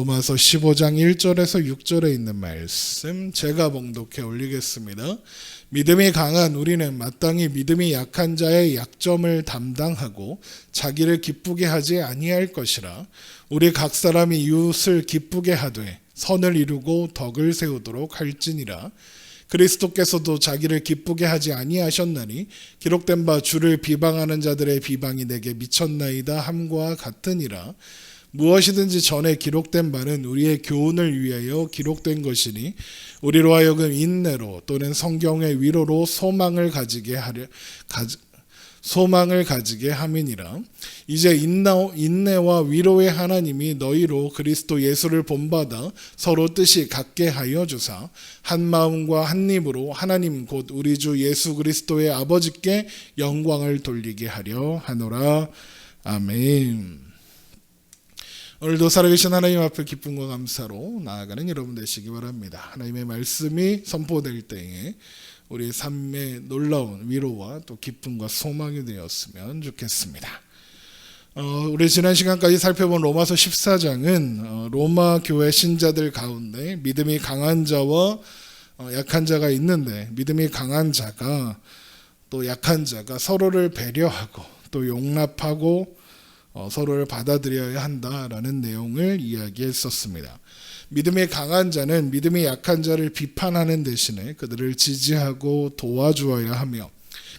로마서 15장 1절에서 6절에 있는 말씀 제가 봉독해 올리겠습니다. 믿음이 강한 우리는 마땅히 믿음이 약한 자의 약점을 담당하고 자기를 기쁘게 하지 아니할 것이라. 우리 각 사람이 이웃을 기쁘게 하되 선을 이루고 덕을 세우도록 할지니라. 그리스도께서도 자기를 기쁘게 하지 아니하셨나니 기록된 바 주를 비방하는 자들의 비방이 내게 미쳤나이다 함과 같으니라. 무엇이든지 전에 기록된 바는 우리의 교훈을 위하여 기록된 것이니 우리로 하여금 인내로 또는 성경의 위로로 소망을 가지게 함이니라. 이제 인내와 위로의 하나님이 너희로 그리스도 예수를 본받아 서로 뜻이 같게 하여 주사 한 마음과 한 입으로 하나님 곧 우리 주 예수 그리스도의 아버지께 영광을 돌리게 하려 하노라. 아멘. 오늘도 살아계신 하나님 앞에 기쁨과 감사로 나아가는 여러분 되시기 바랍니다. 하나님의 말씀이 선포될 때에 우리의 삶에 놀라운 위로와 또 기쁨과 소망이 되었으면 좋겠습니다. 우리 지난 시간까지 살펴본 로마서 14장은 로마 교회 신자들 가운데 믿음이 강한 자와 약한 자가 있는데 믿음이 강한 자가 또 약한 자가 서로를 배려하고 또 용납하고 서로를 받아들여야 한다라는 내용을 이야기했었습니다. 믿음이 강한 자는 믿음이 약한 자를 비판하는 대신에 그들을 지지하고 도와주어야 하며,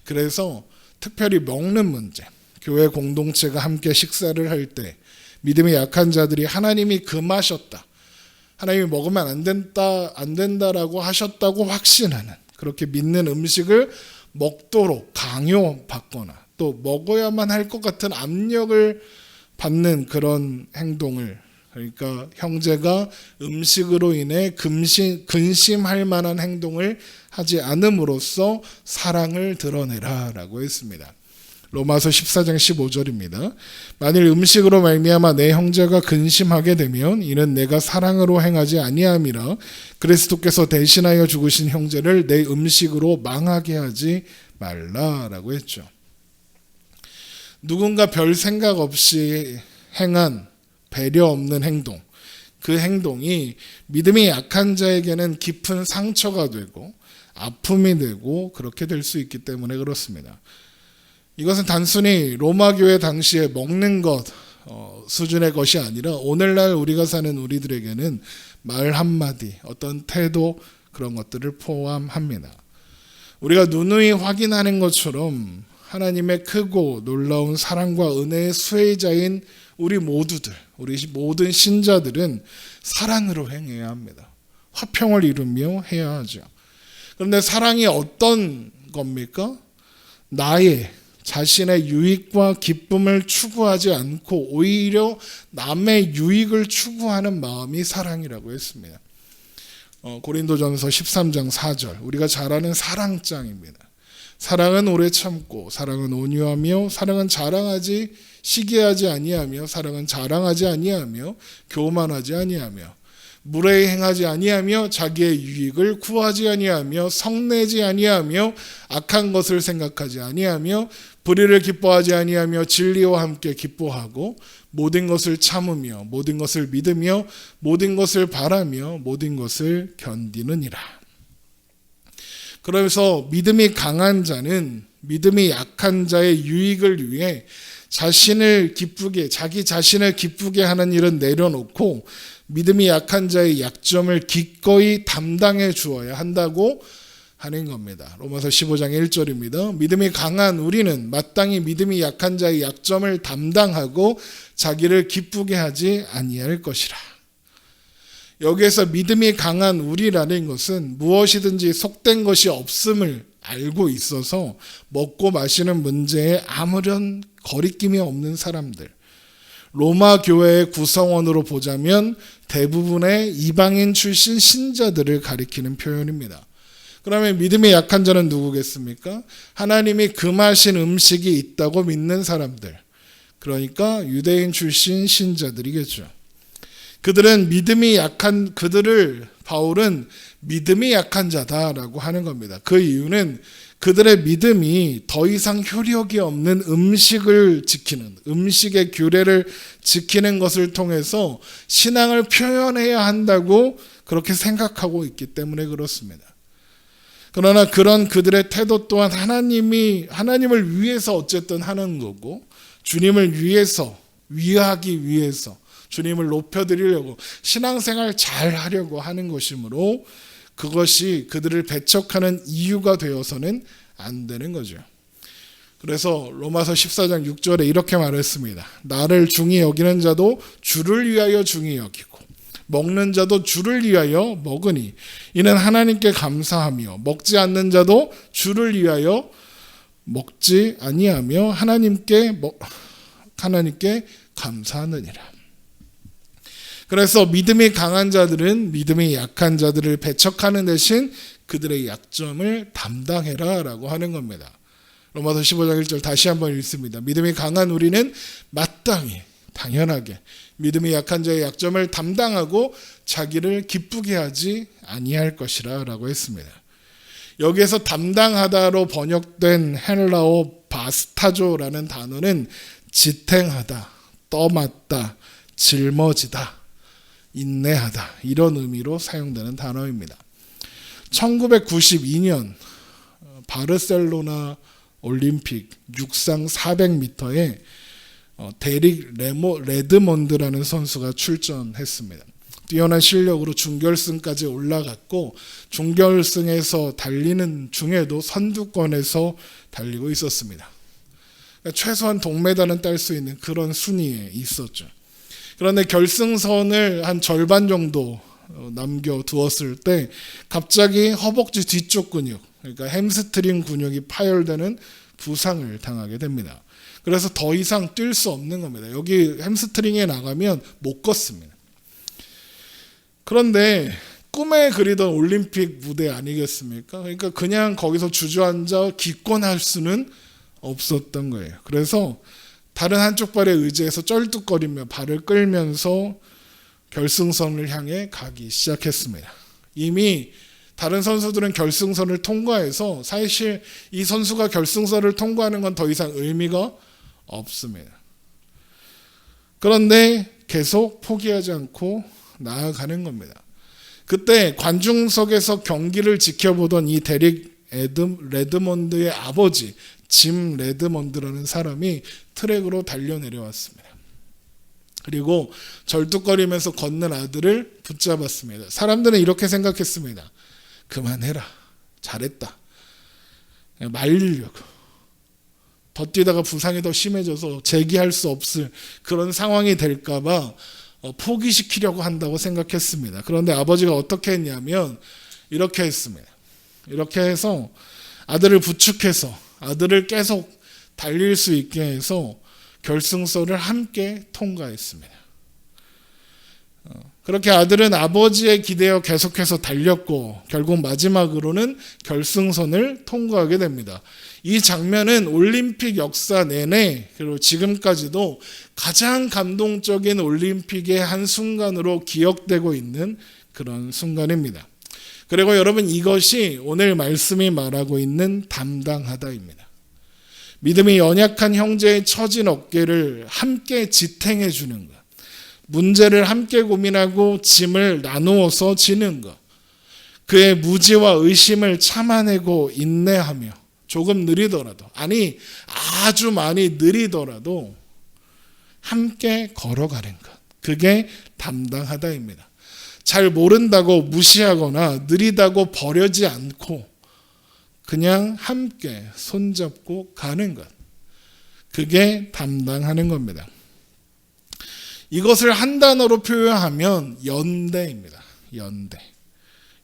그래서 특별히 먹는 문제, 교회 공동체가 함께 식사를 할 때 믿음이 약한 자들이 하나님이 금하셨다, 하나님이 먹으면 안 된다라고 하셨다고 확신하는, 그렇게 믿는 음식을 먹도록 강요받거나 또 먹어야만 할 것 같은 압력을 받는 그런 행동을, 그러니까 형제가 음식으로 인해 근심할 만한 행동을 하지 않음으로써 사랑을 드러내라라고 했습니다. 로마서 14장 15절입니다. 만일 음식으로 말미암아 내 형제가 근심하게 되면 이는 내가 사랑으로 행하지 아니함이라. 그리스도께서 대신하여 죽으신 형제를 내 음식으로 망하게 하지 말라라고 했죠. 누군가 별 생각 없이 행한 배려 없는 행동, 그 행동이 믿음이 약한 자에게는 깊은 상처가 되고 아픔이 되고 그렇게 될 수 있기 때문에 그렇습니다. 이것은 단순히 로마 교회 당시에 먹는 것 수준의 것이 아니라 오늘날 우리가 사는 우리들에게는 말 한마디, 어떤 태도, 그런 것들을 포함합니다. 우리가 누누이 확인하는 것처럼 하나님의 크고 놀라운 사랑과 은혜의 수혜자인 우리 모두들, 우리 모든 신자들은 사랑으로 행해야 합니다. 화평을 이루며 해야 하죠. 그런데 사랑이 어떤 겁니까? 나의 자신의 유익과 기쁨을 추구하지 않고 오히려 남의 유익을 추구하는 마음이 사랑이라고 했습니다. 고린도전서 13장 4절, 우리가 잘 아는 사랑장입니다. 사랑은 오래 참고 사랑은 온유하며 사랑은 시기하지 아니하며 사랑은 자랑하지 아니하며 교만하지 아니하며 무례히 행하지 아니하며 자기의 유익을 구하지 아니하며 성내지 아니하며 악한 것을 생각하지 아니하며 불의를 기뻐하지 아니하며 진리와 함께 기뻐하고 모든 것을 참으며 모든 것을 믿으며 모든 것을 바라며 모든 것을 견디느니라. 그래서 믿음이 강한 자는 믿음이 약한 자의 유익을 위해 자기 자신을 기쁘게 하는 일은 내려놓고 믿음이 약한 자의 약점을 기꺼이 담당해 주어야 한다고 하는 겁니다. 로마서 15장 1절입니다. 믿음이 강한 우리는 마땅히 믿음이 약한 자의 약점을 담당하고 자기를 기쁘게 하지 아니할 것이라. 여기에서 믿음이 강한 우리라는 것은 무엇이든지 속된 것이 없음을 알고 있어서 먹고 마시는 문제에 아무런 거리낌이 없는 사람들, 로마 교회의 구성원으로 보자면 대부분의 이방인 출신 신자들을 가리키는 표현입니다. 그러면 믿음이 약한 자는 누구겠습니까? 하나님이 금하신 음식이 있다고 믿는 사람들, 그러니까 유대인 출신 신자들이겠죠. 그들을 바울은 믿음이 약한 자다라고 하는 겁니다. 그 이유는 그들의 믿음이 더 이상 효력이 없는 음식을 지키는, 음식의 규례를 지키는 것을 통해서 신앙을 표현해야 한다고 그렇게 생각하고 있기 때문에 그렇습니다. 그러나 그런 그들의 태도 또한 하나님을 위해서 어쨌든 하는 거고, 주님을 위하기 위해서, 주님을 높여드리려고, 신앙생활 잘 하려고 하는 것이므로 그것이 그들을 배척하는 이유가 되어서는 안 되는 거죠. 그래서 로마서 14장 6절에 이렇게 말했습니다. 나를 중히 여기는 자도 주를 위하여 중히 여기고 먹는 자도 주를 위하여 먹으니 이는 하나님께 감사하며 먹지 않는 자도 주를 위하여 먹지 아니하며 하나님께 감사하느니라. 그래서 믿음이 강한 자들은 믿음이 약한 자들을 배척하는 대신 그들의 약점을 담당해라 라고 하는 겁니다. 로마서 15장 1절 다시 한번 읽습니다. 믿음이 강한 우리는 마땅히 당연하게 믿음이 약한 자의 약점을 담당하고 자기를 기쁘게 하지 아니할 것이라 라고 했습니다. 여기에서 담당하다로 번역된 헬라어 바스타조라는 단어는 지탱하다, 떠맡다, 짊어지다, 인내하다 이런 의미로 사용되는 단어입니다. 1992년 바르셀로나 올림픽 육상 400m에 데릭 레드몬드라는 선수가 출전했습니다. 뛰어난 실력으로 준결승까지 올라갔고 준결승에서 달리는 중에도 선두권에서 달리고 있었습니다. 그러니까 최소한 동메달은 딸 수 있는 그런 순위에 있었죠. 그런데 결승선을 한 절반 정도 남겨두었을 때 갑자기 허벅지 뒤쪽 근육, 그러니까 햄스트링 근육이 파열되는 부상을 당하게 됩니다. 그래서 더 이상 뛸 수 없는 겁니다. 여기 햄스트링에 나가면 못 걷습니다. 그런데 꿈에 그리던 올림픽 무대 아니겠습니까? 그러니까 그냥 거기서 주저앉아 기권할 수는 없었던 거예요. 그래서 다른 한쪽 발에 의지해서 쩔뚝거리며 발을 끌면서 결승선을 향해 가기 시작했습니다. 이미 다른 선수들은 결승선을 통과해서 사실 이 선수가 결승선을 통과하는 건 더 이상 의미가 없습니다. 그런데 계속 포기하지 않고 나아가는 겁니다. 그때 관중석에서 경기를 지켜보던 이 데릭 레드몬드의 아버지 짐 레드몬드라는 사람이 트랙으로 달려내려왔습니다. 그리고 절뚝거리면서 걷는 아들을 붙잡았습니다. 사람들은 이렇게 생각했습니다. 그만해라. 잘했다. 말리려고. 더 뛰다가 부상이 더 심해져서 재기할 수 없을 그런 상황이 될까 봐 포기시키려고 한다고 생각했습니다. 그런데 아버지가 어떻게 했냐면 이렇게 했습니다. 이렇게 해서 아들을 부축해서 아들을 계속 달릴 수 있게 해서 결승선을 함께 통과했습니다. 그렇게 아들은 아버지에 기대어 계속해서 달렸고 결국 마지막으로는 결승선을 통과하게 됩니다. 이 장면은 올림픽 역사 내내 그리고 지금까지도 가장 감동적인 올림픽의 한 순간으로 기억되고 있는 그런 순간입니다. 그리고 여러분 이것이 오늘 말씀이 말하고 있는 담당하다입니다. 믿음이 연약한 형제의 처진 어깨를 함께 지탱해 주는 것. 문제를 함께 고민하고 짐을 나누어서 지는 것. 그의 무지와 의심을 참아내고 인내하며 조금 느리더라도 아주 많이 느리더라도 함께 걸어가는 것. 그게 담당하다입니다. 잘 모른다고 무시하거나 느리다고 버려지 않고 그냥 함께 손잡고 가는 것. 그게 담당하는 겁니다. 이것을 한 단어로 표현하면 연대입니다. 연대.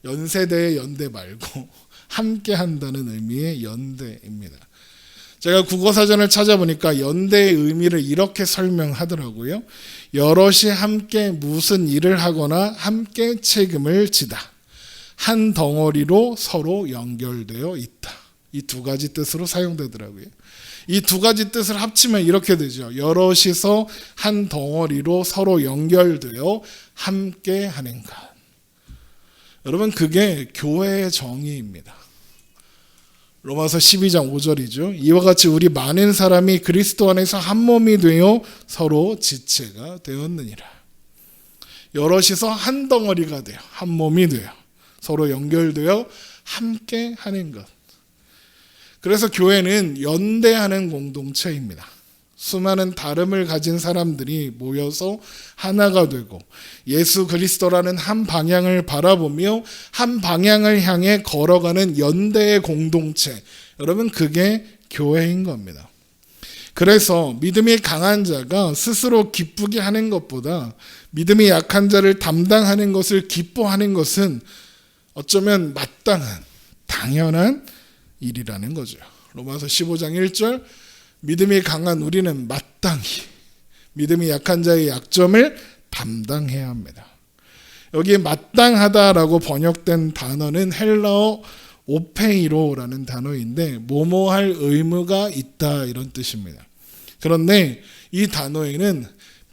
연세대의 연대 말고 함께 한다는 의미의 연대입니다. 제가 국어사전을 찾아보니까 연대의 의미를 이렇게 설명하더라고요. 여럿이 함께 무슨 일을 하거나 함께 책임을 지다. 한 덩어리로 서로 연결되어 있다. 이 두 가지 뜻으로 사용되더라고요. 이 두 가지 뜻을 합치면 이렇게 되죠. 여럿이서 한 덩어리로 서로 연결되어 함께 하는 것. 여러분 그게 교회의 정의입니다. 로마서 12장 5절이죠. 이와 같이 우리 많은 사람이 그리스도 안에서 한 몸이 되어 서로 지체가 되었느니라. 여럿이서 한 덩어리가 돼요. 한 몸이 돼요. 서로 연결되어 함께 하는 것. 그래서 교회는 연대하는 공동체입니다. 수많은 다름을 가진 사람들이 모여서 하나가 되고 예수 그리스도라는 한 방향을 바라보며 한 방향을 향해 걸어가는 연대의 공동체. 여러분, 그게 교회인 겁니다. 그래서 믿음이 강한 자가 스스로 기쁘게 하는 것보다 믿음이 약한 자를 담당하는 것을 기뻐하는 것은 어쩌면 마땅한, 당연한 일이라는 거죠. 로마서 15장 1절, 믿음이 강한 우리는 마땅히 믿음이 약한 자의 약점을 담당해야 합니다. 여기 마땅하다라고 번역된 단어는 헬라어 오페이로라는 단어인데 뭐뭐할 의무가 있다 이런 뜻입니다. 그런데 이 단어에는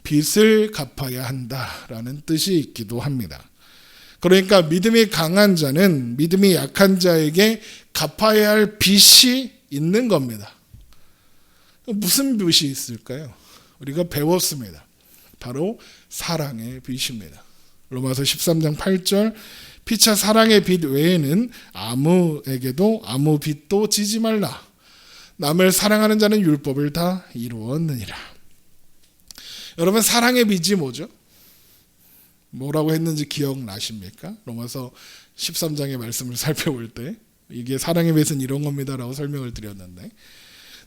빚을 갚아야 한다라는 뜻이 있기도 합니다. 그러니까 믿음이 강한 자는 믿음이 약한 자에게 갚아야 할 빚이 있는 겁니다. 무슨 빚이 있을까요? 우리가 배웠습니다. 바로 사랑의 빚입니다. 로마서 13장 8절, 피차 사랑의 빚 외에는 아무에게도 아무 빚도 지지 말라. 남을 사랑하는 자는 율법을 다 이루었느니라. 여러분, 사랑의 빚이 뭐죠? 뭐라고 했는지 기억나십니까? 로마서 13장의 말씀을 살펴볼 때 이게 사랑의 빚은 이런 겁니다라고 설명을 드렸는데,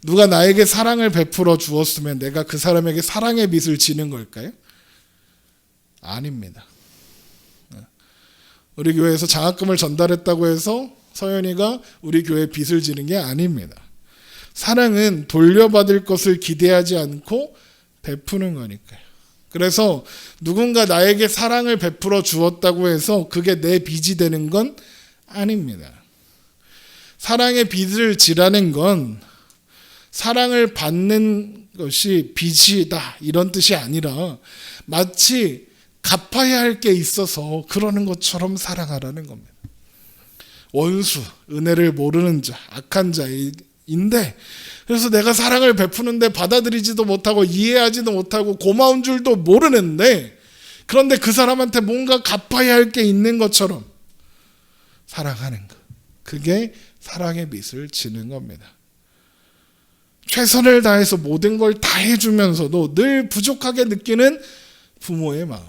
누가 나에게 사랑을 베풀어 주었으면 내가 그 사람에게 사랑의 빚을 지는 걸까요? 아닙니다. 우리 교회에서 장학금을 전달했다고 해서 서연이가 우리 교회에 빚을 지는 게 아닙니다. 사랑은 돌려받을 것을 기대하지 않고 베푸는 거니까요. 그래서 누군가 나에게 사랑을 베풀어 주었다고 해서 그게 내 빚이 되는 건 아닙니다. 사랑의 빚을 지라는 건 사랑을 받는 것이 빚이다 이런 뜻이 아니라 마치 갚아야 할 게 있어서 그러는 것처럼 사랑하라는 겁니다. 원수, 은혜를 모르는 자, 악한 자인데 그래서 내가 사랑을 베푸는데 받아들이지도 못하고 이해하지도 못하고 고마운 줄도 모르는데 그런데 그 사람한테 뭔가 갚아야 할 게 있는 것처럼 사랑하는 것. 그게 사랑의 빚을 지는 겁니다. 최선을 다해서 모든 걸 다 해주면서도 늘 부족하게 느끼는 부모의 마음.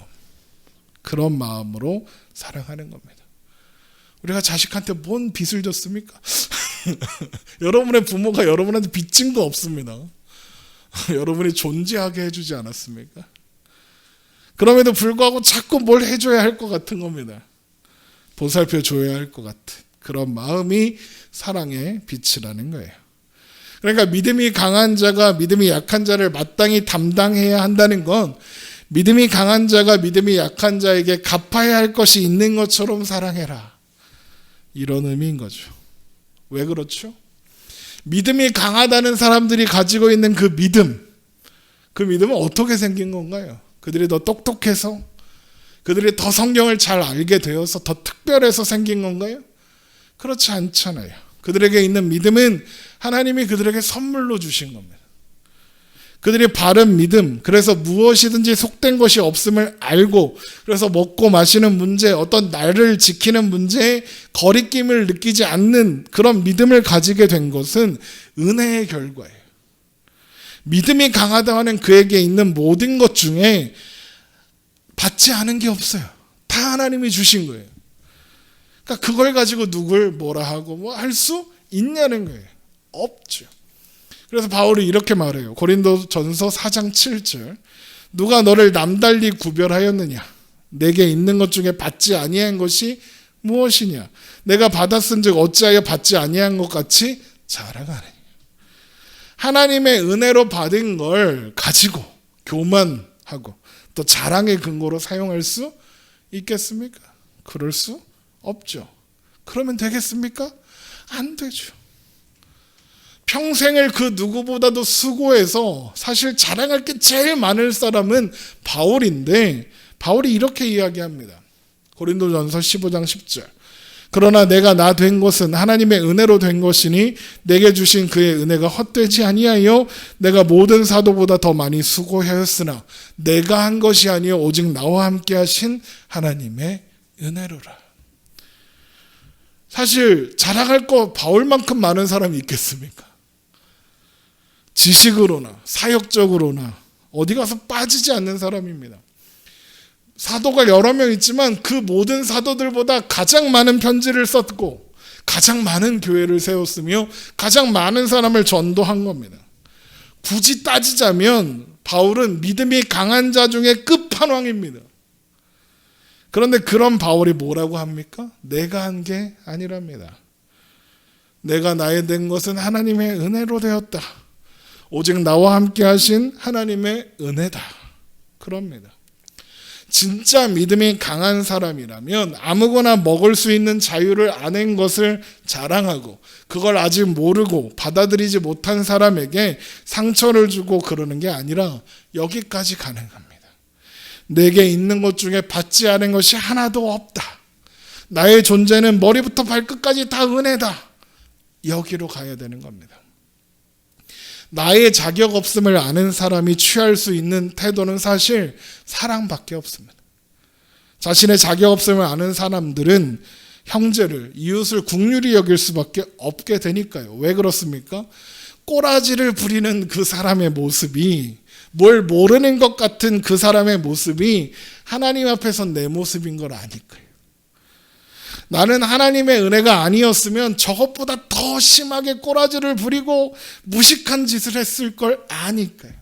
그런 마음으로 사랑하는 겁니다. 우리가 자식한테 뭔 빚을 줬습니까? 여러분의 부모가 여러분한테 빚진 거 없습니다. 여러분이 존재하게 해주지 않았습니까? 그럼에도 불구하고 자꾸 뭘 해줘야 할 것 같은 겁니다. 보살펴줘야 할 것 같은 그런 마음이 사랑의 빛이라는 거예요. 그러니까 믿음이 강한 자가 믿음이 약한 자를 마땅히 담당해야 한다는 건 믿음이 강한 자가 믿음이 약한 자에게 갚아야 할 것이 있는 것처럼 사랑해라. 이런 의미인 거죠. 왜 그렇죠? 믿음이 강하다는 사람들이 가지고 있는 그 믿음은 어떻게 생긴 건가요? 그들이 더 똑똑해서? 그들이 더 성경을 잘 알게 되어서 더 특별해서 생긴 건가요? 그렇지 않잖아요. 그들에게 있는 믿음은 하나님이 그들에게 선물로 주신 겁니다. 그들이 바른 믿음, 그래서 무엇이든지 속된 것이 없음을 알고 그래서 먹고 마시는 문제, 어떤 나를 지키는 문제에 거리낌을 느끼지 않는 그런 믿음을 가지게 된 것은 은혜의 결과예요. 믿음이 강하다 하는 그에게 있는 모든 것 중에 받지 않은 게 없어요. 다 하나님이 주신 거예요. 그러니까 그걸 가지고 누굴 뭐라 하고 뭐 할 수 있냐는 거예요. 없죠. 그래서 바울이 이렇게 말해요. 고린도전서 4장 7절. 누가 너를 남달리 구별하였느냐? 내게 있는 것 중에 받지 아니한 것이 무엇이냐? 내가 받았은즉 어찌하여 받지 아니한 것 같이 자랑하느냐? 하나님의 은혜로 받은 걸 가지고 교만하고 또 자랑의 근거로 사용할 수 있겠습니까? 그럴 수 없죠. 그러면 되겠습니까? 안 되죠. 평생을 그 누구보다도 수고해서 사실 자랑할 게 제일 많을 사람은 바울인데 바울이 이렇게 이야기합니다. 고린도전서 15장 10절. 그러나 내가 나 된 것은 하나님의 은혜로 된 것이니 내게 주신 그의 은혜가 헛되지 아니하여 내가 모든 사도보다 더 많이 수고하였으나 내가 한 것이 아니요 오직 나와 함께 하신 하나님의 은혜로라. 사실 자랑할 거 바울만큼 많은 사람이 있겠습니까? 지식으로나 사역적으로나 어디 가서 빠지지 않는 사람입니다. 사도가 여러 명 있지만 그 모든 사도들보다 가장 많은 편지를 썼고 가장 많은 교회를 세웠으며 가장 많은 사람을 전도한 겁니다. 굳이 따지자면 바울은 믿음이 강한 자 중에 끝판왕입니다. 그런데 그런 바울이 뭐라고 합니까? 내가 한 게 아니랍니다. 내가 나의 된 것은 하나님의 은혜로 되었다. 오직 나와 함께 하신 하나님의 은혜다. 그럽니다. 진짜 믿음이 강한 사람이라면 아무거나 먹을 수 있는 자유를 아는 것을 자랑하고 그걸 아직 모르고 받아들이지 못한 사람에게 상처를 주고 그러는 게 아니라 여기까지 가능합니다. 내게 있는 것 중에 받지 않은 것이 하나도 없다. 나의 존재는 머리부터 발끝까지 다 은혜다. 여기로 가야 되는 겁니다. 나의 자격 없음을 아는 사람이 취할 수 있는 태도는 사실 사랑밖에 없습니다. 자신의 자격 없음을 아는 사람들은 형제를, 이웃을 긍휼히 여길 수밖에 없게 되니까요. 왜 그렇습니까? 꼬라지를 부리는 그 사람의 모습이, 뭘 모르는 것 같은 그 사람의 모습이 하나님 앞에선 내 모습인 걸 아니까요. 나는 하나님의 은혜가 아니었으면 저것보다 더 심하게 꼬라지를 부리고 무식한 짓을 했을 걸 아니까요.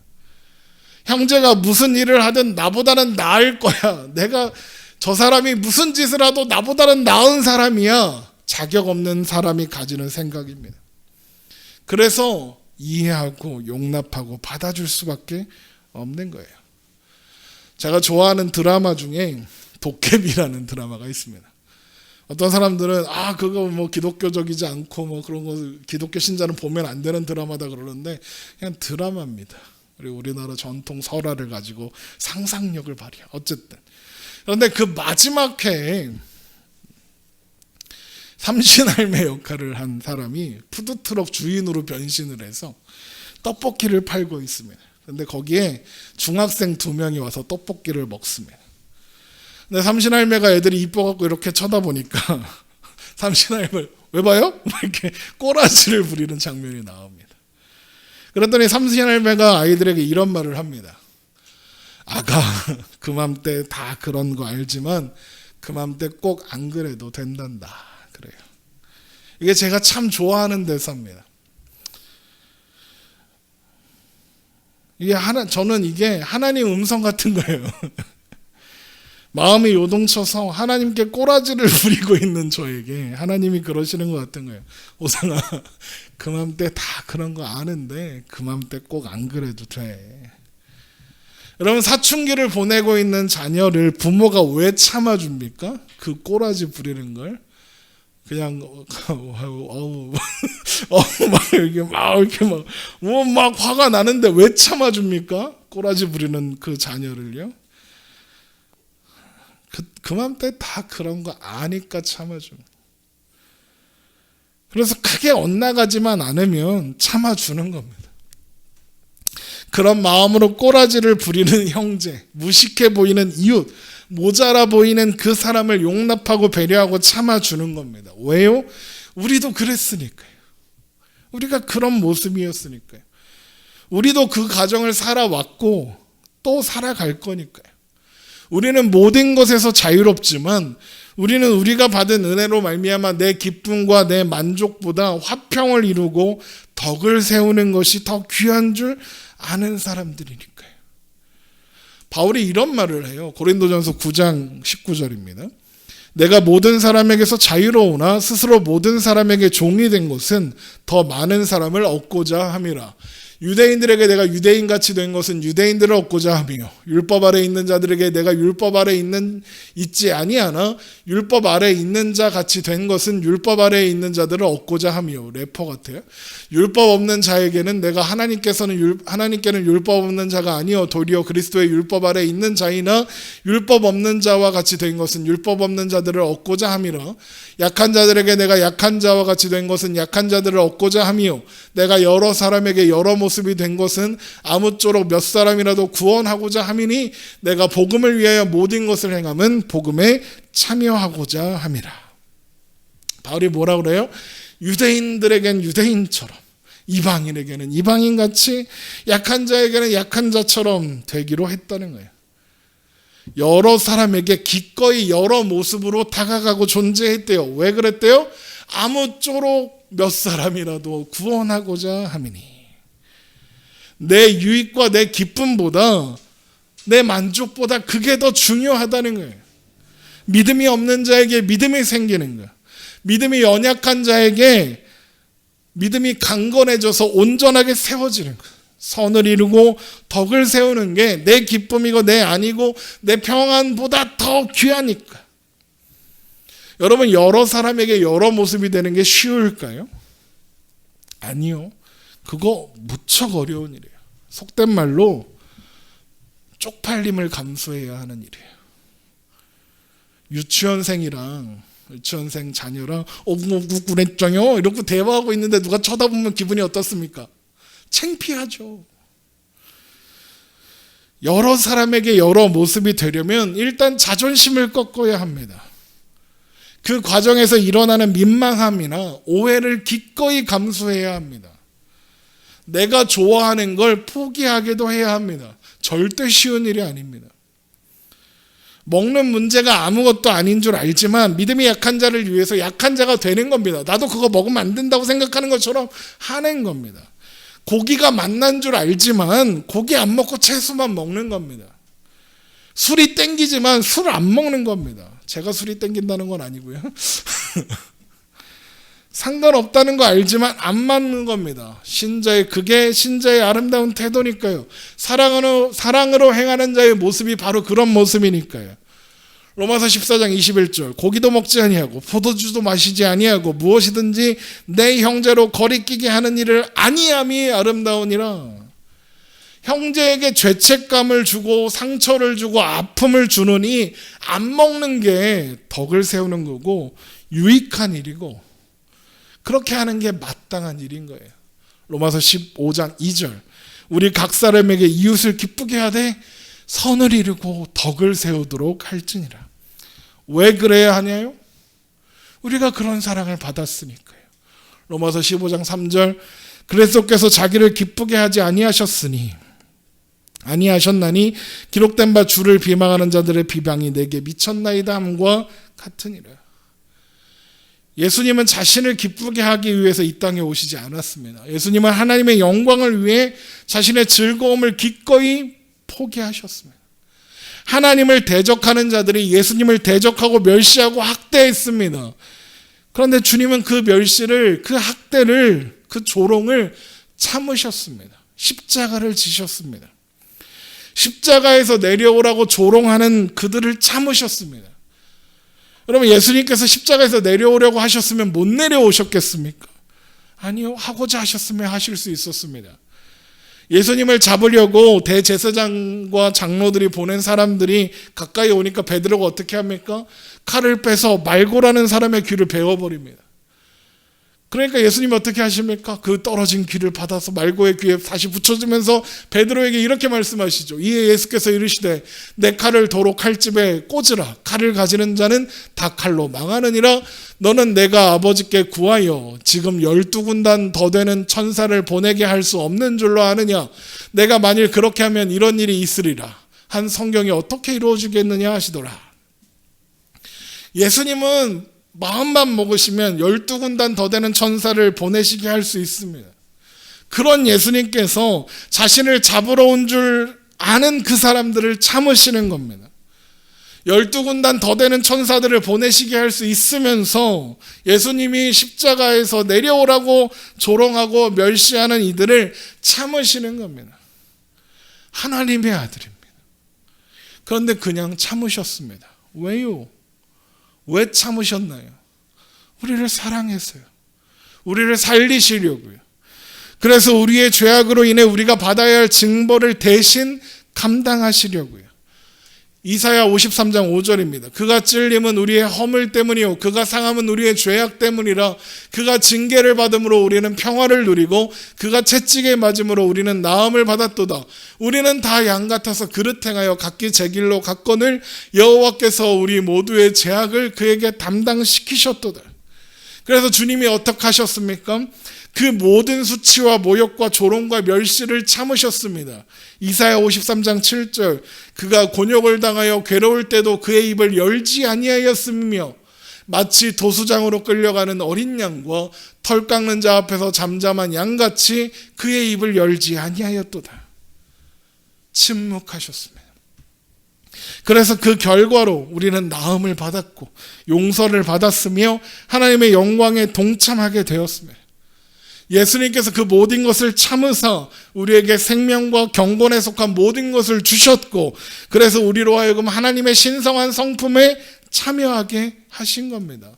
형제가 무슨 일을 하든 나보다는 나을 거야. 내가 저 사람이 무슨 짓을 하도 나보다는 나은 사람이야. 자격 없는 사람이 가지는 생각입니다. 그래서 이해하고 용납하고 받아줄 수밖에 없는 거예요. 제가 좋아하는 드라마 중에 도깨비라는 드라마가 있습니다. 어떤 사람들은 그거 뭐 기독교적이지 않고 뭐 그런 거 기독교 신자는 보면 안 되는 드라마다 그러는데 그냥 드라마입니다. 그리고 우리나라 전통 설화를 가지고 상상력을 발휘해. 어쨌든 그런데 그 마지막 회에 삼신할매 역할을 한 사람이 푸드트럭 주인으로 변신을 해서 떡볶이를 팔고 있습니다. 그런데 거기에 중학생 2명이 와서 떡볶이를 먹습니다. 근데 삼신할매가 애들이 이뻐갖고 이렇게 쳐다보니까 삼신할매 왜 봐요? 이렇게 꼬라지를 부리는 장면이 나옵니다. 그랬더니 삼신할매가 아이들에게 이런 말을 합니다. 아가, 그맘때 다 그런 거 알지만 그맘때 꼭 안 그래도 된단다. 그래요. 이게 제가 참 좋아하는 대사입니다. 저는 이게 하나님 음성 같은 거예요. 마음이 요동쳐서 하나님께 꼬라지를 부리고 있는 저에게 하나님이 그러시는 것 같은 거예요. 오상아, 그맘때 다 그런 거 아는데 그맘때 꼭 안 그래도 돼. 여러분, 사춘기를 보내고 있는 자녀를 부모가 왜 참아줍니까? 그 꼬라지 부리는 걸. 그냥 막 화가 나는데 왜 참아줍니까? 꼬라지 부리는 그 자녀를요. 그맘때 다 그런 거 아니까 참아주는. 그래서 크게 엇나가지만 않으면 참아주는 겁니다. 그런 마음으로 꼬라지를 부리는 형제, 무식해 보이는 이웃, 모자라 보이는 그 사람을 용납하고 배려하고 참아주는 겁니다. 왜요? 우리도 그랬으니까요. 우리가 그런 모습이었으니까요. 우리도 그 가정을 살아왔고 또 살아갈 거니까요. 우리는 모든 것에서 자유롭지만 우리는 우리가 받은 은혜로 말미암아 내 기쁨과 내 만족보다 화평을 이루고 덕을 세우는 것이 더 귀한 줄 아는 사람들이니까요. 바울이 이런 말을 해요. 고린도전서 9장 19절입니다. 내가 모든 사람에게서 자유로우나 스스로 모든 사람에게 종이 된 것은 더 많은 사람을 얻고자 함이라. 유대인들에게 내가 유대인같이 된 것은 유대인들을 얻고자 하며 율법 아래 있는 자들에게 내가 율법 아래 있지 아니하나 율법 아래 있는 자 같이 된 것은 율법 아래 있는 자들을 얻고자 하며. 래퍼 같아요. 율법 없는 자에게는 내가 하나님께는 율법 없는 자가 아니요 도리어 그리스도의 율법 아래 있는 자이나 율법 없는 자와 같이 된 것은 율법 없는 자들을 얻고자 함이라. 약한 자들에게 내가 약한 자와 같이 된 것은 약한 자들을 얻고자 하며 내가 여러 사람에게 여러 모습이 된 것은 아무쪼록 몇 사람이라도 구원하고자 함이니 내가 복음을 위하여 모든 것을 행함은 복음에 참여하고자 함이라. 바울이 뭐라 그래요? 유대인들에겐 유대인처럼, 이방인에게는 이방인같이, 약한 자에게는 약한 자처럼 되기로 했다는 거예요. 여러 사람에게 기꺼이 여러 모습으로 다가가고 존재했대요. 왜 그랬대요? 아무쪼록 몇 사람이라도 구원하고자 함이니. 내 유익과 내 기쁨보다, 내 만족보다 그게 더 중요하다는 거예요. 믿음이 없는 자에게 믿음이 생기는 거예요. 믿음이 연약한 자에게 믿음이 강건해져서 온전하게 세워지는 거예요. 선을 이루고 덕을 세우는 게 내 기쁨이고 내 안이고 내 평안보다 더 귀하니까. 여러분, 여러 사람에게 여러 모습이 되는 게 쉬울까요? 아니요. 그거 무척 어려운 일이에요. 속된 말로 쪽팔림을 감수해야 하는 일이에요. 유치원생 자녀랑 그랬죠요 이러고 대화하고 있는데 누가 쳐다보면 기분이 어떻습니까? 창피하죠. 여러 사람에게 여러 모습이 되려면 일단 자존심을 꺾어야 합니다. 그 과정에서 일어나는 민망함이나 오해를 기꺼이 감수해야 합니다. 내가 좋아하는 걸 포기하기도 해야 합니다. 절대 쉬운 일이 아닙니다. 먹는 문제가 아무것도 아닌 줄 알지만 믿음이 약한 자를 위해서 약한 자가 되는 겁니다. 나도 그거 먹으면 안 된다고 생각하는 것처럼 하는 겁니다. 고기가 맛난 줄 알지만 고기 안 먹고 채소만 먹는 겁니다. 술이 땡기지만 술 안 먹는 겁니다. 제가 술이 땡긴다는 건 아니고요. 상관없다는 거 알지만 안 맞는 겁니다. 그게 신자의 아름다운 태도니까요. 사랑으로 행하는 자의 모습이 바로 그런 모습이니까요. 로마서 14장 21절 고기도 먹지 아니하고 포도주도 마시지 아니하고 무엇이든지 내 형제로 거리끼게 하는 일을 아니함이 아름다우니라. 형제에게 죄책감을 주고 상처를 주고 아픔을 주느니 안 먹는 게 덕을 세우는 거고 유익한 일이고 그렇게 하는 게 마땅한 일인 거예요. 로마서 15장 2절 우리 각 사람에게 이웃을 기쁘게 하되 선을 이루고 덕을 세우도록 할지니라. 왜 그래야 하냐요? 우리가 그런 사랑을 받았으니까요. 로마서 15장 3절 그리스도께서 자기를 기쁘게 하지 아니하셨나니 기록된 바 주를 비방하는 자들의 비방이 내게 미쳤나이다 함과 같으니라. 예수님은 자신을 기쁘게 하기 위해서 이 땅에 오시지 않았습니다. 예수님은 하나님의 영광을 위해 자신의 즐거움을 기꺼이 포기하셨습니다. 하나님을 대적하는 자들이 예수님을 대적하고 멸시하고 학대했습니다. 그런데 주님은 그 멸시를, 그 학대를, 그 조롱을 참으셨습니다. 십자가를 지셨습니다. 십자가에서 내려오라고 조롱하는 그들을 참으셨습니다. 여러분, 예수님께서 십자가에서 내려오려고 하셨으면 못 내려오셨겠습니까? 아니요. 하고자 하셨으면 하실 수 있었습니다. 예수님을 잡으려고 대제사장과 장로들이 보낸 사람들이 가까이 오니까 베드로가 어떻게 합니까? 칼을 빼서 말고라는 사람의 귀를 베어버립니다. 그러니까 예수님이 어떻게 하십니까? 그 떨어진 귀를 받아서 말고의 귀에 다시 붙여주면서 베드로에게 이렇게 말씀하시죠. 이에 예수께서 이르시되 내 칼을 도로 칼집에 꽂으라. 칼을 가지는 자는 다 칼로 망하느니라. 너는 내가 아버지께 구하여 지금 12군단 더 되는 천사를 보내게 할 수 없는 줄로 아느냐. 내가 만일 그렇게 하면 이런 일이 있으리라. 한 성경이 어떻게 이루어지겠느냐 하시더라. 예수님은 마음만 먹으시면 12군단 더 되는 천사를 보내시게 할 수 있습니다. 그런 예수님께서 자신을 잡으러 온 줄 아는 그 사람들을 참으시는 겁니다. 12군단 더 되는 천사들을 보내시게 할 수 있으면서 예수님이 십자가에서 내려오라고 조롱하고 멸시하는 이들을 참으시는 겁니다. 하나님의 아들입니다. 그런데 그냥 참으셨습니다. 왜요? 왜 참으셨나요? 우리를 사랑해서요. 우리를 살리시려고요. 그래서 우리의 죄악으로 인해 우리가 받아야 할 징벌을 대신 감당하시려고요. 이사야 53장 5절입니다. 그가 찔림은 우리의 허물 때문이요 그가 상함은 우리의 죄악 때문이라. 그가 징계를 받음으로 우리는 평화를 누리고 그가 채찍에 맞음으로 우리는 나음을 받았도다. 우리는 다 양 같아서 그릇 행하여 각기 제 길로 갔거늘 여호와께서 우리 모두의 죄악을 그에게 담당시키셨도다. 그래서 주님이 어떻게 하셨습니까? 그 모든 수치와 모욕과 조롱과 멸시를 참으셨습니다. 이사야 53장 7절 그가 곤욕을 당하여 괴로울 때도 그의 입을 열지 아니하였으며 마치 도수장으로 끌려가는 어린 양과 털 깎는 자 앞에서 잠잠한 양같이 그의 입을 열지 아니하였도다. 침묵하셨습니다. 그래서 그 결과로 우리는 나음을 받았고 용서를 받았으며 하나님의 영광에 동참하게 되었습니다. 예수님께서 그 모든 것을 참으사 우리에게 생명과 경건에 속한 모든 것을 주셨고 그래서 우리로 하여금 하나님의 신성한 성품에 참여하게 하신 겁니다.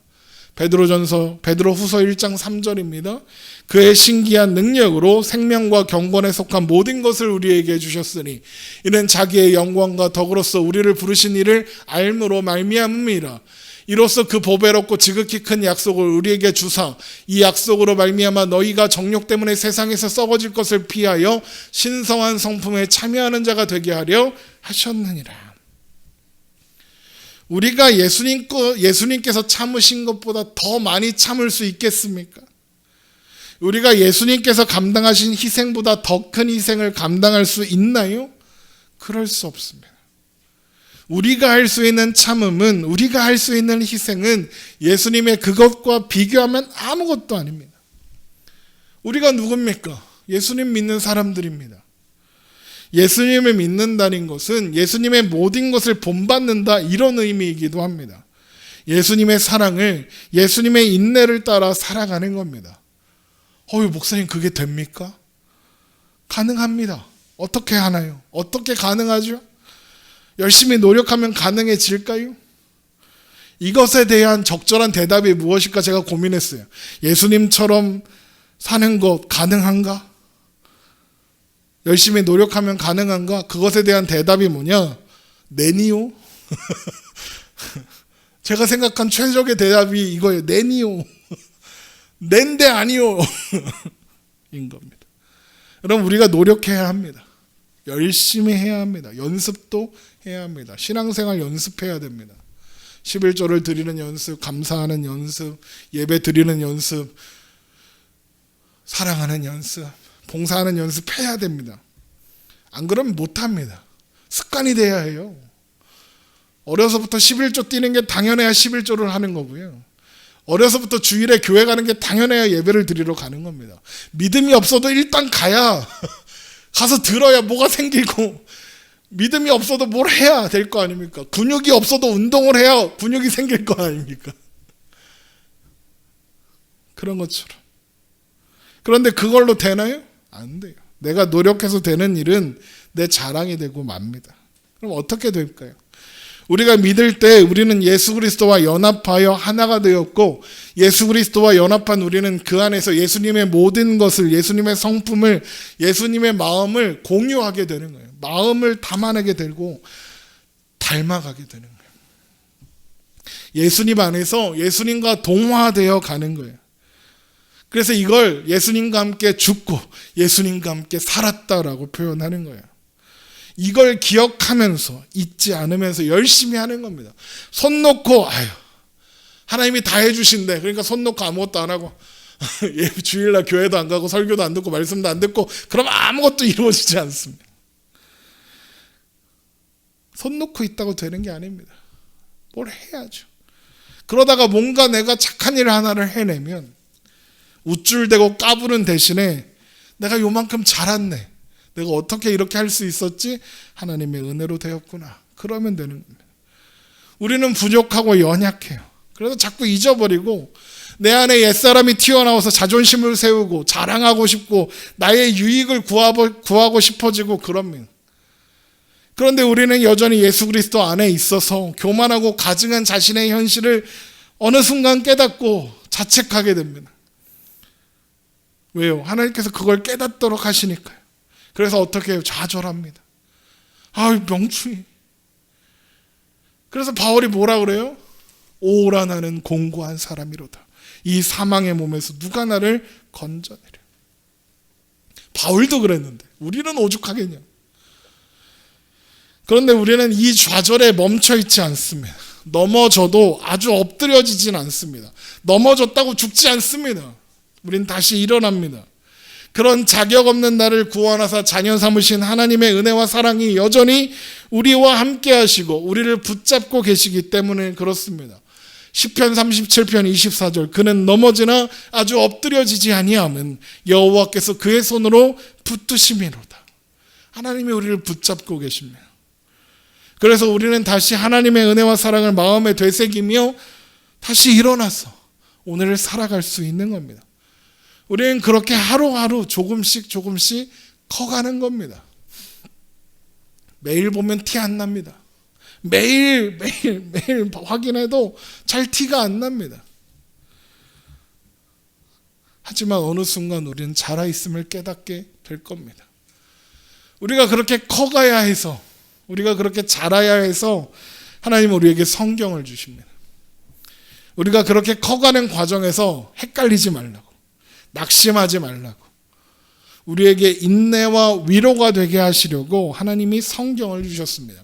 베드로후서 1장 3절입니다. 그의 신기한 능력으로 생명과 경건에 속한 모든 것을 우리에게 주셨으니 이는 자기의 영광과 덕으로서 우리를 부르신 이를 알므로 말미암음이라. 이로써 그 보배롭고 지극히 큰 약속을 우리에게 주사 이 약속으로 말미암아 너희가 정욕 때문에 세상에서 썩어질 것을 피하여 신성한 성품에 참여하는 자가 되게 하려 하셨느니라. 우리가 예수님께서 참으신 것보다 더 많이 참을 수 있겠습니까? 우리가 예수님께서 감당하신 희생보다 더 큰 희생을 감당할 수 있나요? 그럴 수 없습니다. 우리가 할 수 있는 참음은, 우리가 할 수 있는 희생은 예수님의 그것과 비교하면 아무것도 아닙니다. 우리가 누굽니까? 예수님 믿는 사람들입니다. 예수님을 믿는다는 것은 예수님의 모든 것을 본받는다, 이런 의미이기도 합니다. 예수님의 사랑을, 예수님의 인내를 따라 살아가는 겁니다. 목사님 그게 됩니까? 가능합니다. 어떻게 하나요? 어떻게 가능하죠? 열심히 노력하면 가능해질까요? 이것에 대한 적절한 대답이 무엇일까 제가 고민했어요. 예수님처럼 사는 것 가능한가? 열심히 노력하면 가능한가? 그것에 대한 대답이 뭐냐? 네니요. 제가 생각한 최적의 대답이 이거예요. 네니요. 낸데 아니요. 인 겁니다. 여러분, 우리가 노력해야 합니다. 열심히 해야 합니다. 연습도 해야 합니다. 신앙생활 연습해야 됩니다. 11조를 드리는 연습, 감사하는 연습, 예배 드리는 연습, 사랑하는 연습, 봉사하는 연습 해야 됩니다. 안 그러면 못합니다. 습관이 돼야 해요. 어려서부터 11조 뛰는 게 당연해야 11조를 하는 거고요. 어려서부터 주일에 교회 가는 게 당연해야 예배를 드리러 가는 겁니다. 믿음이 없어도 일단 가야, 가서 들어야 뭐가 생기고, 믿음이 없어도 뭘 해야 될 거 아닙니까? 근육이 없어도 운동을 해야 근육이 생길 거 아닙니까? 그런 것처럼. 그런데 그걸로 되나요? 안 돼요. 내가 노력해서 되는 일은 내 자랑이 되고 맙니다. 그럼 어떻게 될까요? 우리가 믿을 때 우리는 예수 그리스도와 연합하여 하나가 되었고, 예수 그리스도와 연합한 우리는 그 안에서 예수님의 모든 것을, 예수님의 성품을, 예수님의 마음을 공유하게 되는 거예요. 마음을 담아내게 되고 닮아가게 되는 거예요. 예수님 안에서 예수님과 동화되어 가는 거예요. 그래서 이걸 예수님과 함께 죽고 예수님과 함께 살았다라고 표현하는 거예요. 이걸 기억하면서, 잊지 않으면서 열심히 하는 겁니다. 손 놓고 하나님이 다 해주신대, 그러니까 손 놓고 아무것도 안 하고 주일날 교회도 안 가고 설교도 안 듣고 말씀도 안 듣고 그럼 아무것도 이루어지지 않습니다. 손 놓고 있다고 되는 게 아닙니다. 뭘 해야죠. 그러다가 뭔가 내가 착한 일 하나를 해내면 우쭐대고 까부는 대신에 내가 요만큼 잘했네, 내가 어떻게 이렇게 할 수 있었지? 하나님의 은혜로 되었구나. 그러면 되는 겁니다. 우리는 부족하고 연약해요. 그래서 자꾸 잊어버리고 내 안에 옛사람이 튀어나와서 자존심을 세우고 자랑하고 싶고 나의 유익을 구하고 싶어지고 그럽니다. 그런데 우리는 여전히 예수 그리스도 안에 있어서 교만하고 가증한 자신의 현실을 어느 순간 깨닫고 자책하게 됩니다. 왜요? 하나님께서 그걸 깨닫도록 하시니까요. 그래서 어떻게 해요? 좌절합니다. 명추이. 그래서 바울이 뭐라 그래요? 오라 나는 공고한 사람이로다. 이 사망의 몸에서 누가 나를 건져내려. 바울도 그랬는데 우리는 오죽하겠냐. 그런데 우리는 이 좌절에 멈춰 있지 않습니다. 넘어져도 아주 엎드려지진 않습니다. 넘어졌다고 죽지 않습니다. 우린 다시 일어납니다. 그런 자격 없는 나를 구원하사 자녀 삼으신 하나님의 은혜와 사랑이 여전히 우리와 함께 하시고 우리를 붙잡고 계시기 때문에 그렇습니다. 시편 37편 24절 그는 넘어지나 아주 엎드려지지 아니함은 여호와께서 그의 손으로 붙드심이로다. 하나님이 우리를 붙잡고 계십니다. 그래서 우리는 다시 하나님의 은혜와 사랑을 마음에 되새기며 다시 일어나서 오늘을 살아갈 수 있는 겁니다. 우리는 그렇게 하루하루 조금씩 커가는 겁니다. 매일 보면 티 안 납니다. 매일 확인해도 잘 티가 안 납니다. 하지만 어느 순간 우리는 자라있음을 깨닫게 될 겁니다. 우리가 그렇게 커가야 해서, 우리가 그렇게 자라야 해서 하나님은 우리에게 성경을 주십니다. 우리가 그렇게 커가는 과정에서 헷갈리지 말라고, 낙심하지 말라고, 우리에게 인내와 위로가 되게 하시려고 하나님이 성경을 주셨습니다.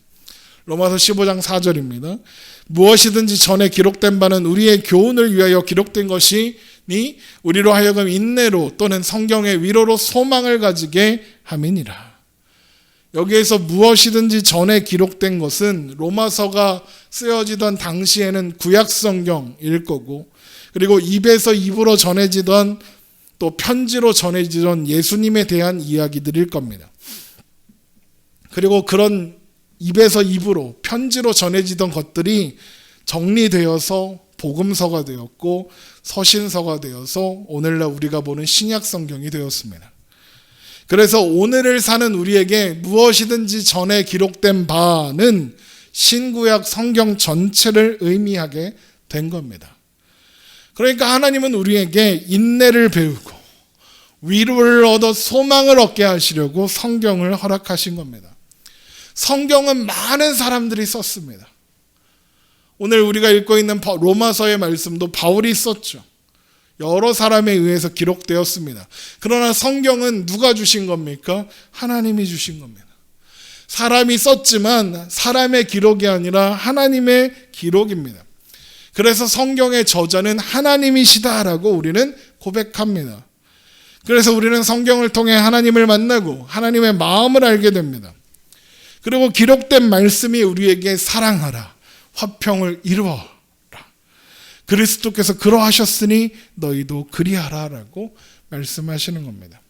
로마서 15장 4절입니다. 무엇이든지 전에 기록된 바는 우리의 교훈을 위하여 기록된 것이니 우리로 하여금 인내로 또는 성경의 위로로 소망을 가지게 함이니라. 여기에서 무엇이든지 전에 기록된 것은 로마서가 쓰여지던 당시에는 구약 성경일 거고, 그리고 입에서 입으로 전해지던 또 편지로 전해지던 예수님에 대한 이야기들일 겁니다. 그리고 그런 입에서 입으로 편지로 전해지던 것들이 정리되어서 복음서가 되었고 서신서가 되어서 오늘날 우리가 보는 신약 성경이 되었습니다. 그래서 오늘을 사는 우리에게 무엇이든지 전에 기록된 바는 신구약 성경 전체를 의미하게 된 겁니다. 그러니까 하나님은 우리에게 인내를 배우고 위로를 얻어 소망을 얻게 하시려고 성경을 허락하신 겁니다. 성경은 많은 사람들이 썼습니다. 오늘 우리가 읽고 있는 로마서의 말씀도 바울이 썼죠. 여러 사람에 의해서 기록되었습니다. 그러나 성경은 누가 주신 겁니까? 하나님이 주신 겁니다. 사람이 썼지만 사람의 기록이 아니라 하나님의 기록입니다. 그래서 성경의 저자는 하나님이시다라고 우리는 고백합니다. 그래서 우리는 성경을 통해 하나님을 만나고 하나님의 마음을 알게 됩니다. 그리고 기록된 말씀이 우리에게 사랑하라, 화평을 이루어라, 그리스도께서 그러하셨으니 너희도 그리하라라고 말씀하시는 겁니다.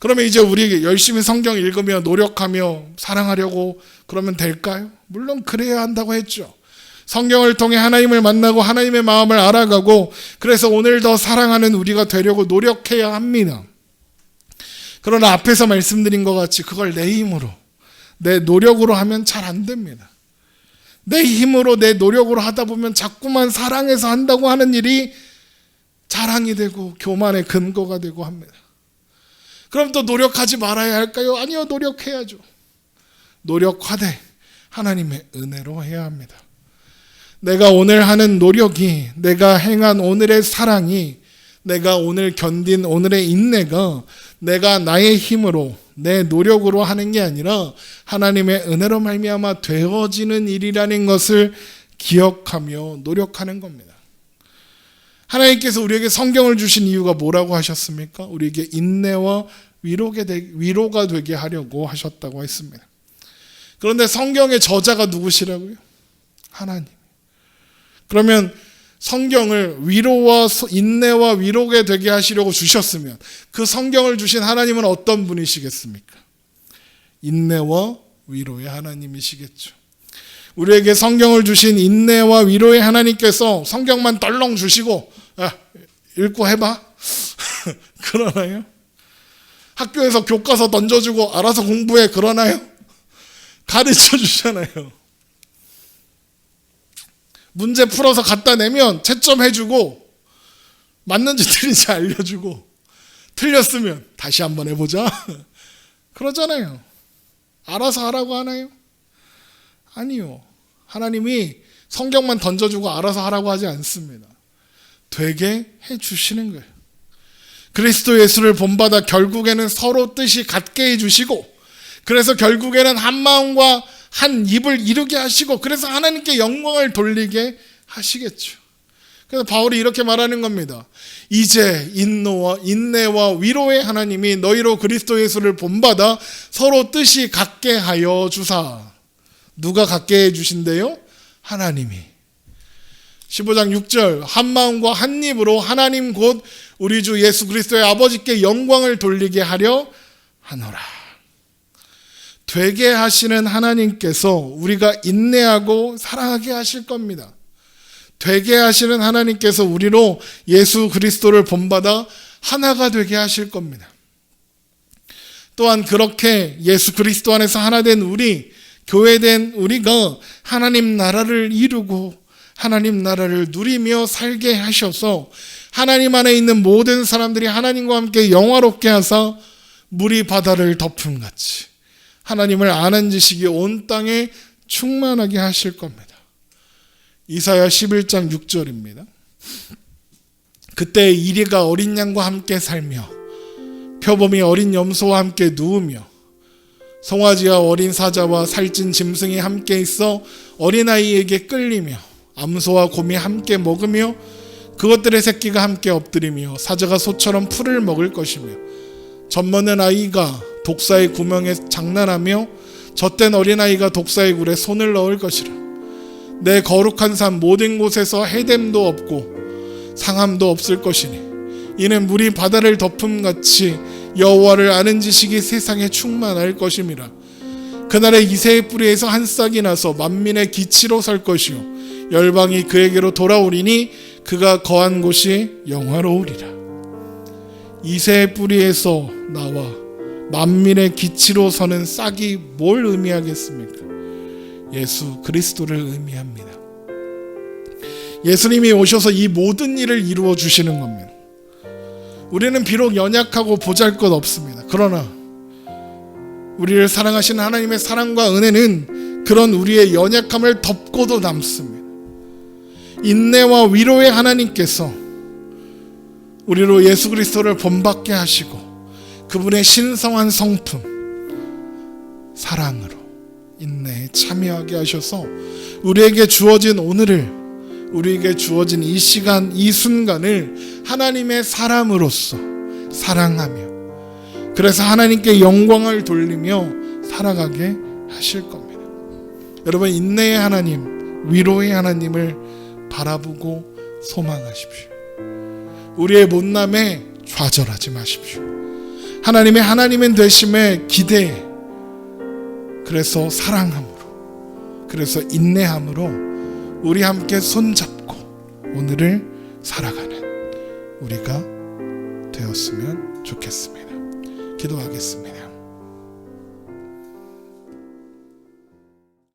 그러면 이제 우리 열심히 성경 읽으며 노력하며 사랑하려고 그러면 될까요? 물론 그래야 한다고 했죠. 성경을 통해 하나님을 만나고 하나님의 마음을 알아가고 그래서 오늘 더 사랑하는 우리가 되려고 노력해야 합니다. 그러나 앞에서 말씀드린 것 같이 그걸 내 힘으로, 내 노력으로 하면 잘 안 됩니다. 내 힘으로, 내 노력으로 하다 보면 자꾸만 사랑해서 한다고 하는 일이 자랑이 되고 교만의 근거가 되고 합니다. 그럼 또 노력하지 말아야 할까요? 아니요, 노력해야죠. 노력하되 하나님의 은혜로 해야 합니다. 내가 오늘 하는 노력이, 내가 행한 오늘의 사랑이, 내가 오늘 견딘 오늘의 인내가 내가 나의 힘으로, 내 노력으로 하는 게 아니라 하나님의 은혜로 말미암아 되어지는 일이라는 것을 기억하며 노력하는 겁니다. 하나님께서 우리에게 성경을 주신 이유가 뭐라고 하셨습니까? 우리에게 인내와 위로가 되게 하려고 하셨다고 했습니다. 그런데 성경의 저자가 누구시라고요? 하나님. 그러면 성경을 위로와 인내와 위로가 되게 하시려고 주셨으면 그 성경을 주신 하나님은 어떤 분이시겠습니까? 인내와 위로의 하나님이시겠죠. 우리에게 성경을 주신 인내와 위로의 하나님께서 성경만 덜렁 주시고 읽고 해봐 그러나요? 학교에서 교과서 던져주고 알아서 공부해 그러나요? 가르쳐 주잖아요. 문제 풀어서 갖다 내면 채점 해주고 맞는지 틀린지 알려주고 틀렸으면 다시 한번 해보자 그러잖아요. 알아서 하라고 하나요? 아니요. 하나님이 성경만 던져주고 알아서 하라고 하지 않습니다. 되게 해주시는 거예요. 그리스도 예수를 본받아 결국에는 서로 뜻이 같게 해주시고, 그래서 결국에는 한 마음과 한 입을 이루게 하시고, 그래서 하나님께 영광을 돌리게 하시겠죠. 그래서 바울이 이렇게 말하는 겁니다. 이제 인내와 위로의 하나님이 너희로 그리스도 예수를 본받아 서로 뜻이 같게 하여 주사. 누가 같게 해주신대요? 하나님이. 15장 6절 한 마음과 한 입으로 하나님 곧 우리 주 예수 그리스도의 아버지께 영광을 돌리게 하려 하노라. 되게 하시는 하나님께서 우리가 인내하고 사랑하게 하실 겁니다. 되게 하시는 하나님께서 우리로 예수 그리스도를 본받아 하나가 되게 하실 겁니다. 또한 그렇게 예수 그리스도 안에서 하나 된 우리, 교회된 우리가 하나님 나라를 이루고 하나님 나라를 누리며 살게 하셔서 하나님 안에 있는 모든 사람들이 하나님과 함께 영화롭게 하사 물이 바다를 덮음같이 하나님을 아는 지식이 온 땅에 충만하게 하실 겁니다. 이사야 11장 6절입니다. 그때 이리가 어린 양과 함께 살며 표범이 어린 염소와 함께 누우며 송아지와 어린 사자와 살찐 짐승이 함께 있어 어린아이에게 끌리며 암소와 곰이 함께 먹으며 그것들의 새끼가 함께 엎드리며 사자가 소처럼 풀을 먹을 것이며 젖먹는 아이가 독사의 구멍에 장난하며 젖된 어린아이가 독사의 굴에 손을 넣을 것이라. 내 거룩한 산 모든 곳에서 해됨도 없고 상함도 없을 것이니 이는 물이 바다를 덮음같이 여호와를 아는 지식이 세상에 충만할 것임이라. 그날에 이새의 뿌리에서 한 싹이 나서 만민의 기치로 설 것이요 열방이 그에게로 돌아오리니 그가 거한 곳이 영화로우리라. 이새의 뿌리에서 나와 만민의 기치로 서는 싹이 뭘 의미하겠습니까? 예수 그리스도를 의미합니다. 예수님이 오셔서 이 모든 일을 이루어 주시는 겁니다. 우리는 비록 연약하고 보잘것없습니다. 그러나 우리를 사랑하시는 하나님의 사랑과 은혜는 그런 우리의 연약함을 덮고도 남습니다. 인내와 위로의 하나님께서 우리로 예수 그리스도를 본받게 하시고 그분의 신성한 성품 사랑으로 인내에 참여하게 하셔서 우리에게 주어진 오늘을, 우리에게 주어진 이 시간, 이 순간을 하나님의 사람으로서 사랑하며 그래서 하나님께 영광을 돌리며 살아가게 하실 겁니다. 여러분, 인내의 하나님, 위로의 하나님을 바라보고 소망하십시오. 우리의 못남에 좌절하지 마십시오. 하나님의 되심에 기대해, 그래서 사랑함으로, 그래서 인내함으로 우리 함께 손잡고 오늘을 살아가는 우리가 되었으면 좋겠습니다. 기도하겠습니다.